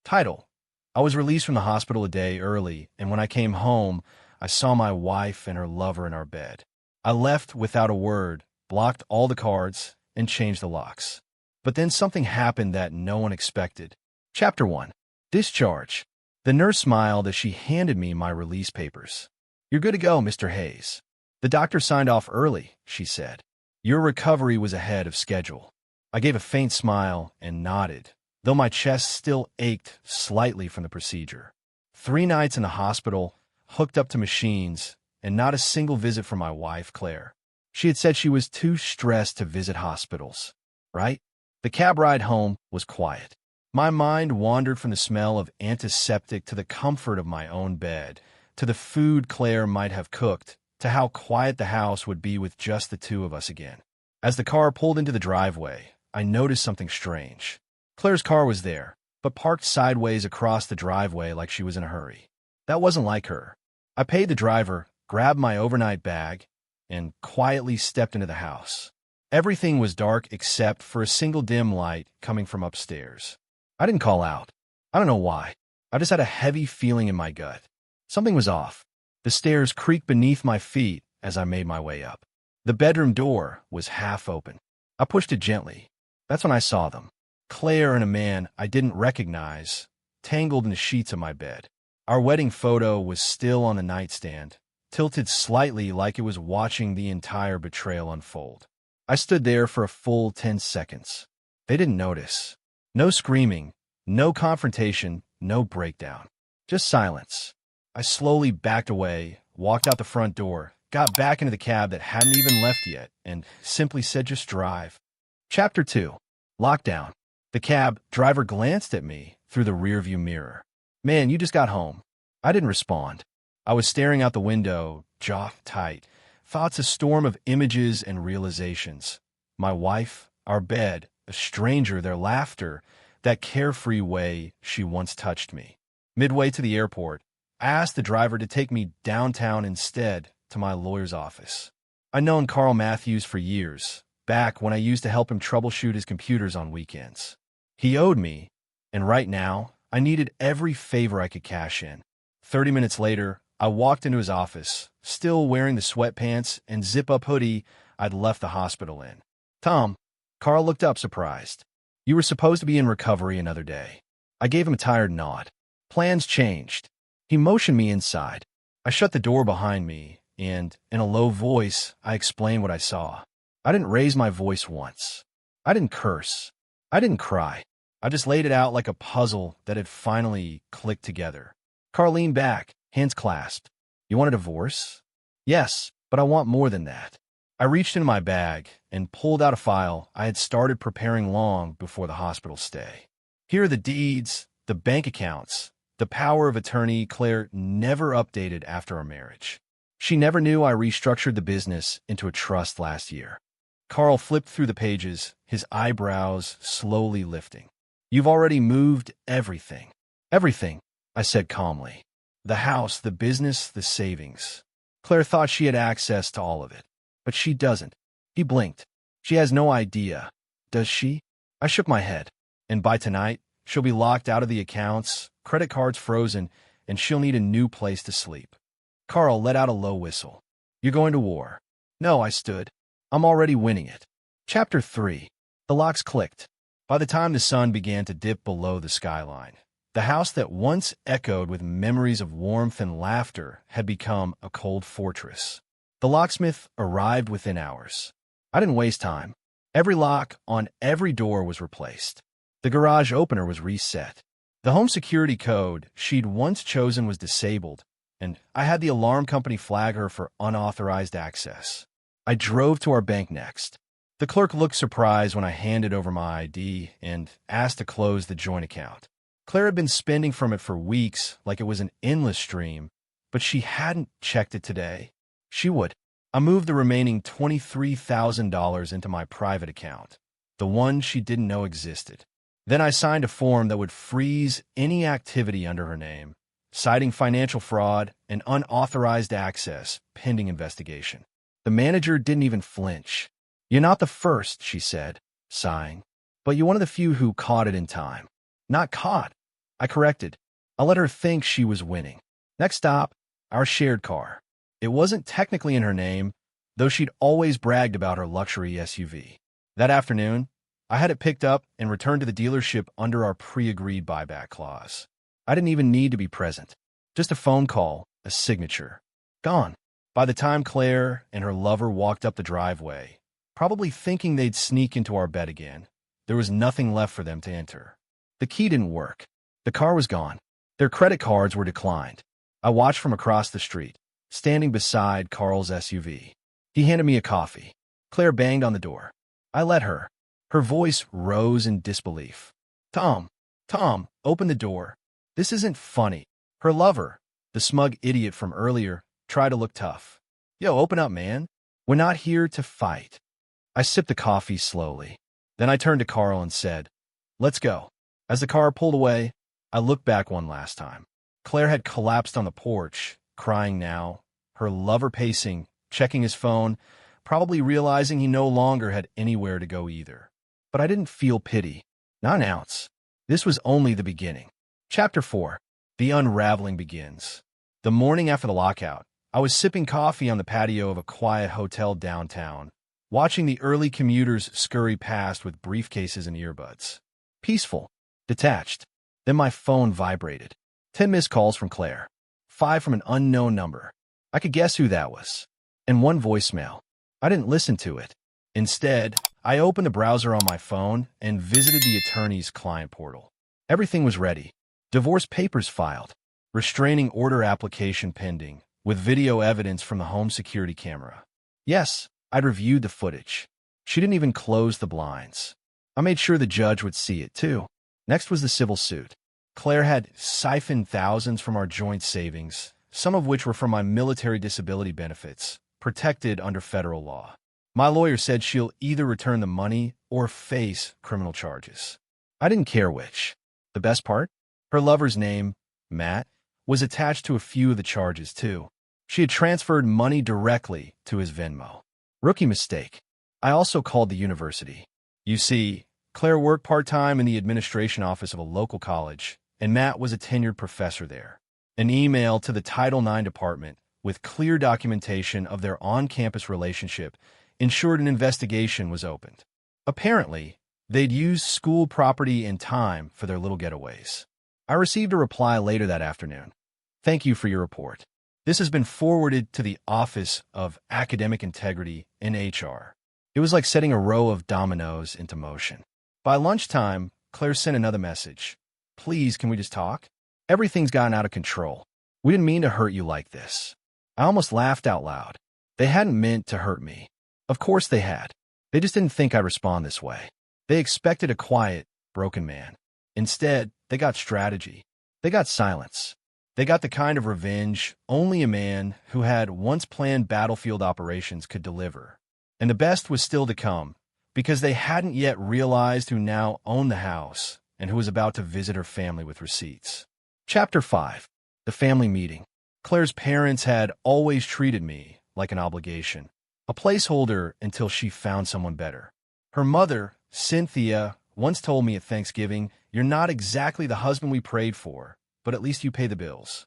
Title: I was released from the hospital a day early, and when I came home, I saw my wife and her lover in our bed. I left without a word, blocked all the cards, and changed the locks. But then something happened that no one expected. Chapter 1. Discharge. The nurse smiled as she handed me my release papers. "You're good to go, Mr. Hayes. The doctor signed off early," she said. "Your recovery was ahead of schedule." I gave a faint smile and nodded, though my chest still ached slightly from the procedure. 3 nights in the hospital, hooked up to machines, and not a single visit from my wife, Claire. She had said she was too stressed to visit hospitals, right? The cab ride home was quiet. My mind wandered from the smell of antiseptic to the comfort of my own bed, to the food Claire might have cooked, to how quiet the house would be with just the two of us again. As the car pulled into the driveway, I noticed something strange. Claire's car was there, but parked sideways across the driveway like she was in a hurry. That wasn't like her. I paid the driver, grabbed my overnight bag, and quietly stepped into the house. Everything was dark except for a single dim light coming from upstairs. I didn't call out. I don't know why. I just had a heavy feeling in my gut. Something was off. The stairs creaked beneath my feet as I made my way up. The bedroom door was half open. I pushed it gently. That's when I saw them. Claire and a man I didn't recognize, tangled in the sheets of my bed. Our wedding photo was still on the nightstand, tilted slightly like it was watching the entire betrayal unfold. I stood there for a full 10 seconds. They didn't notice. No screaming, no confrontation, no breakdown. Just silence. I slowly backed away, walked out the front door, got back into the cab that hadn't even left yet, and simply said, "Just drive." Chapter 2. Lockdown. The cab driver glanced at me through the rearview mirror. "Man, you just got home." I didn't respond. I was staring out the window, jaw tight, thoughts a storm of images and realizations. My wife, our bed, a stranger, their laughter, that carefree way she once touched me. Midway to the airport, I asked the driver to take me downtown instead to my lawyer's office. I'd known Carl Matthews for years, back when I used to help him troubleshoot his computers on weekends. He owed me, and right now, I needed every favor I could cash in. 30 minutes later, I walked into his office, still wearing the sweatpants and zip-up hoodie I'd left the hospital in. "Tom," Carl looked up surprised. "You were supposed to be in recovery another day." I gave him a tired nod. Plans changed. He motioned me inside. I shut the door behind me, and, in a low voice, I explained what I saw. I didn't raise my voice once. I didn't curse. I didn't cry. I just laid it out like a puzzle that had finally clicked together. Carl leaned back, hands clasped. "You want a divorce?" "Yes, but I want more than that." I reached into my bag and pulled out a file I had started preparing long before the hospital stay. Here are the deeds, the bank accounts, the power of attorney Claire never updated after our marriage. She never knew I restructured the business into a trust last year. Carl flipped through the pages, his eyebrows slowly lifting. "You've already moved everything." "Everything," I said calmly. "The house, the business, the savings." Claire thought she had access to all of it. "But she doesn't." He blinked. "She has no idea. Does she?" I shook my head. "And by tonight, she'll be locked out of the accounts, credit cards frozen, and she'll need a new place to sleep." Carl let out a low whistle. "You're going to war." "No," I stood. "I'm already winning it." Chapter 3. The locks clicked. By the time the sun began to dip below the skyline, the house that once echoed with memories of warmth and laughter had become a cold fortress. The locksmith arrived within hours. I didn't waste time. Every lock on every door was replaced. The garage opener was reset. The home security code she'd once chosen was disabled, and I had the alarm company flag her for unauthorized access. I drove to our bank next. The clerk looked surprised when I handed over my ID and asked to close the joint account. Claire had been spending from it for weeks like it was an endless stream, but she hadn't checked it today. She would. I moved the remaining $23,000 into my private account, the one she didn't know existed. Then I signed a form that would freeze any activity under her name, citing financial fraud and unauthorized access pending investigation. The manager didn't even flinch. "You're not the first," she said, sighing, "but you're one of the few who caught it in time." "Not caught." I corrected. I let her think she was winning. Next stop, our shared car. It wasn't technically in her name, though she'd always bragged about her luxury SUV. That afternoon, I had it picked up and returned to the dealership under our pre-agreed buyback clause. I didn't even need to be present. Just a phone call, a signature. Gone. By the time Claire and her lover walked up the driveway, probably thinking they'd sneak into our bed again, there was nothing left for them to enter. The key didn't work. The car was gone. Their credit cards were declined. I watched from across the street, standing beside Carl's SUV. He handed me a coffee. Claire banged on the door. I let her. Her voice rose in disbelief. Tom, open the door. This isn't funny. Her lover, the smug idiot from earlier, tried to look tough. Yo, open up, man. We're not here to fight. I sipped the coffee slowly. Then I turned to Carl and said, let's go. As the car pulled away, I looked back one last time. Claire had collapsed on the porch, crying now, her lover pacing, checking his phone, probably realizing he no longer had anywhere to go either. But I didn't feel pity. Not an ounce. This was only the beginning. Chapter 4. The unraveling begins. The morning after the lockout, I was sipping coffee on the patio of a quiet hotel downtown, watching the early commuters scurry past with briefcases and earbuds. Peaceful. Detached. Then my phone vibrated. 10 missed calls from Claire. 5 from an unknown number. I could guess who that was. And 1 voicemail. I didn't listen to it. Instead, I opened the browser on my phone and visited the attorney's client portal. Everything was ready. Divorce papers filed. Restraining order application pending, with video evidence from the home security camera. Yes, I'd reviewed the footage. She didn't even close the blinds. I made sure the judge would see it, too. Next was the civil suit. Claire had siphoned thousands from our joint savings, some of which were from my military disability benefits, protected under federal law. My lawyer said she'll either return the money or face criminal charges. I didn't care which. The best part? Her lover's name, Matt, was attached to a few of the charges, too. She had transferred money directly to his Venmo. Rookie mistake. I also called the university. You see, Claire worked part-time in the administration office of a local college, and Matt was a tenured professor there. An email to the Title IX department with clear documentation of their on-campus relationship ensured an investigation was opened. Apparently, they'd used school property and time for their little getaways. I received a reply later that afternoon. Thank you for your report. This has been forwarded to the Office of Academic Integrity in HR. It was like setting a row of dominoes into motion. By lunchtime, Claire sent another message. Please, can we just talk? Everything's gotten out of control. We didn't mean to hurt you like this. I almost laughed out loud. They hadn't meant to hurt me. Of course they had. They just didn't think I'd respond this way. They expected a quiet, broken man. Instead, they got strategy. They got silence. They got the kind of revenge only a man who had once planned battlefield operations could deliver. And the best was still to come, because they hadn't yet realized who now owned the house and who was about to visit her family with receipts. Chapter 5. The family meeting. Claire's parents had always treated me like an obligation, a placeholder until she found someone better. Her mother, Cynthia, once told me at Thanksgiving, "You're not exactly the husband we prayed for, but at least you pay the bills."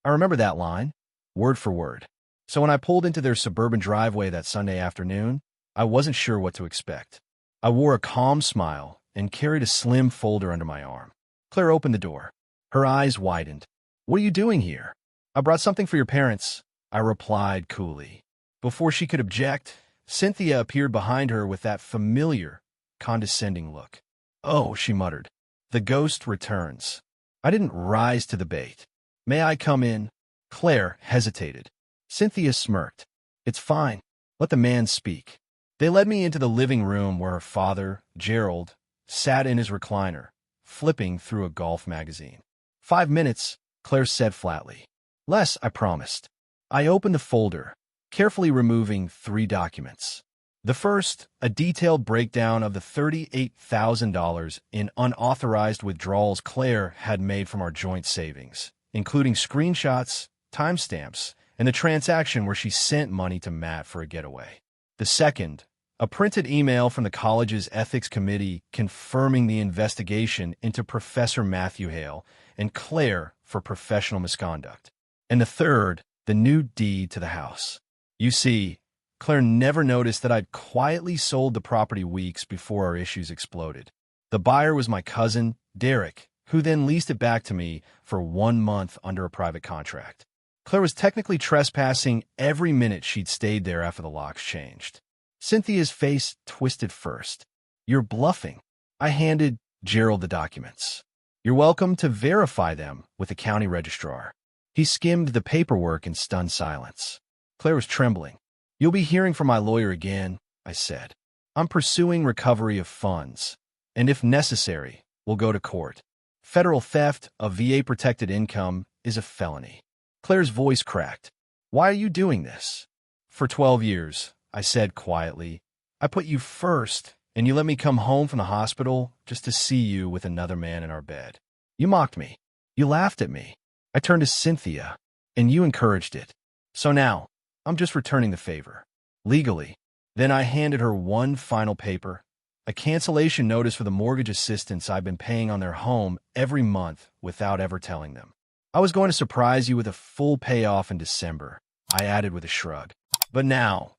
I remember that line, word for word. So when I pulled into their suburban driveway that Sunday afternoon, I wasn't sure what to expect. I wore a calm smile and carried a slim folder under my arm. Claire opened the door. Her eyes widened. "What are you doing here?" "I brought something for your parents," I replied coolly. Before she could object, Cynthia appeared behind her with that familiar, condescending look. "Oh," she muttered. "The ghost returns." I didn't rise to the bait. "May I come in?" Claire hesitated. Cynthia smirked. "It's fine. Let the man speak." They led me into the living room where her father, Gerald, sat in his recliner, flipping through a golf magazine. 5 minutes, Claire said flatly. "Less, I promised." I opened the folder, carefully removing 3 documents. The first, a detailed breakdown of the $38,000 in unauthorized withdrawals Claire had made from our joint savings, including screenshots, timestamps, and the transaction where she sent money to Matt for a getaway. The second, a printed email from the college's ethics committee confirming the investigation into Professor Matthew Hale and Claire for professional misconduct. And the third, the new deed to the house. You see, Claire never noticed that I'd quietly sold the property weeks before our issues exploded. The buyer was my cousin, Derek, who then leased it back to me for 1 month under a private contract. Claire was technically trespassing every minute she'd stayed there after the locks changed. Cynthia's face twisted first. "You're bluffing." I handed Gerald the documents. "You're welcome to verify them with the county registrar." He skimmed the paperwork in stunned silence. Claire was trembling. "You'll be hearing from my lawyer again," I said. "I'm pursuing recovery of funds, and if necessary, we'll go to court. Federal theft of VA-protected income is a felony." Claire's voice cracked. "Why are you doing this?" "For 12 years, I said quietly. "I put you first, and you let me come home from the hospital just to see you with another man in our bed. You mocked me. You laughed at me. I turned to Cynthia, and you encouraged it. So now, I'm just returning the favor. Legally." Then I handed her one final paper, a cancellation notice for the mortgage assistance I've been paying on their home every month without ever telling them. "I was going to surprise you with a full payoff in December," I added with a shrug. "But now,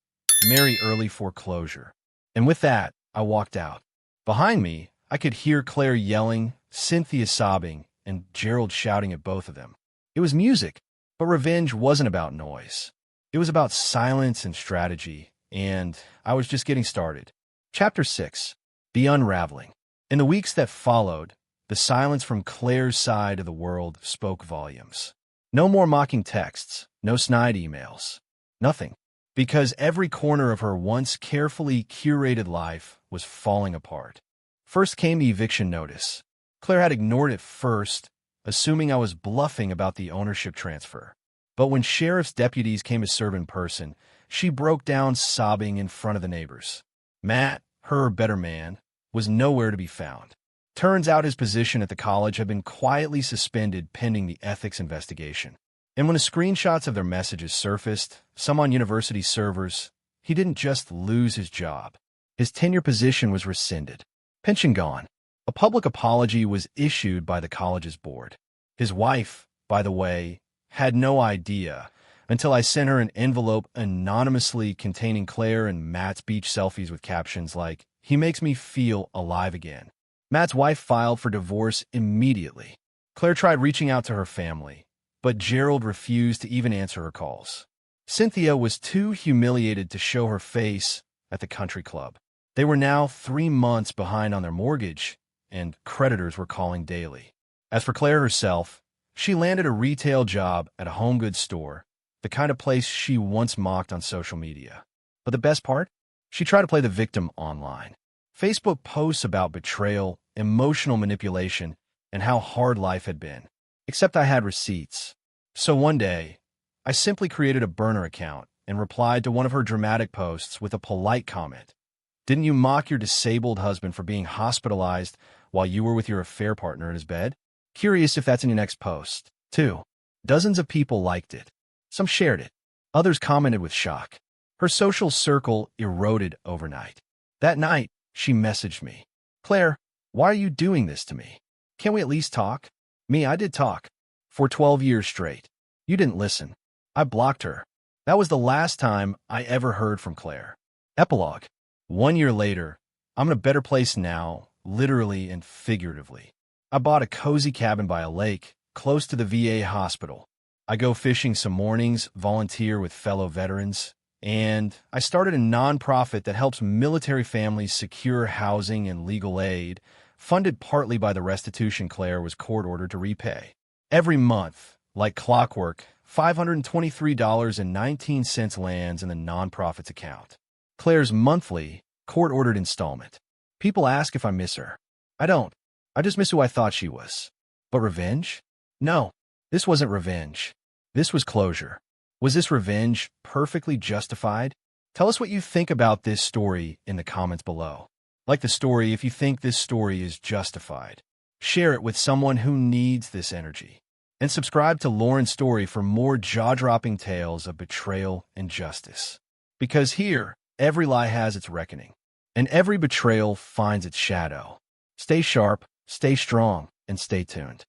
marry early foreclosure." And with that, I walked out. Behind me, I could hear Claire yelling, Cynthia sobbing, and Gerald shouting at both of them. It was music, but revenge wasn't about noise. It was about silence and strategy, and I was just getting started. Chapter 6. The Unraveling. In the weeks that followed, the silence from Claire's side of the world spoke volumes. No more mocking texts, no snide emails, nothing. Because every corner of her once carefully curated life was falling apart. First came the eviction notice. Claire had ignored it first, assuming I was bluffing about the ownership transfer. But when sheriff's deputies came to serve in person, she broke down sobbing in front of the neighbors. Matt, her better man, was nowhere to be found. Turns out his position at the college had been quietly suspended pending the ethics investigation. And when the screenshots of their messages surfaced, some on university servers, he didn't just lose his job. His tenure position was rescinded. Pension gone. A public apology was issued by the college's board. His wife, by the way, had no idea until I sent her an envelope anonymously containing Claire and Matt's beach selfies with captions like, "He makes me feel alive again." Matt's wife filed for divorce immediately. Claire tried reaching out to her family, but Gerald refused to even answer her calls. Cynthia was too humiliated to show her face at the country club. They were now 3 months behind on their mortgage, and creditors were calling daily. As for Claire herself, she landed a retail job at a home goods store, the kind of place she once mocked on social media. But the best part? She tried to play the victim online. Facebook posts about betrayal, emotional manipulation, and how hard life had been. Except I had receipts. So one day, I simply created a burner account and replied to one of her dramatic posts with a polite comment. "Didn't you mock your disabled husband for being hospitalized while you were with your affair partner in his bed? Curious if that's in your next post." 2. Dozens of people liked it. Some shared it. Others commented with shock. Her social circle eroded overnight. That night, she messaged me. "Claire, why are you doing this to me? Can't we at least talk?" Me, I did talk. For 12 years straight. You didn't listen. I blocked her. That was the last time I ever heard from Claire. Epilogue. 1 year later, I'm in a better place now, literally and figuratively. I bought a cozy cabin by a lake, close to the VA hospital. I go fishing some mornings, volunteer with fellow veterans, and I started a nonprofit that helps military families secure housing and legal aid, funded partly by the restitution Claire was court-ordered to repay. Every month, like clockwork, $523.19 lands in the nonprofit's account. Claire's monthly, court-ordered installment. People ask if I miss her. I don't. I just miss who I thought she was. But revenge? No, this wasn't revenge. This was closure. Was this revenge perfectly justified? Tell us what you think about this story in the comments below. Like the story if you think this story is justified. Share it with someone who needs this energy. And subscribe to Lauren's Story for more jaw-dropping tales of betrayal and justice. Because here, every lie has its reckoning, and every betrayal finds its shadow. Stay sharp, stay strong, and stay tuned.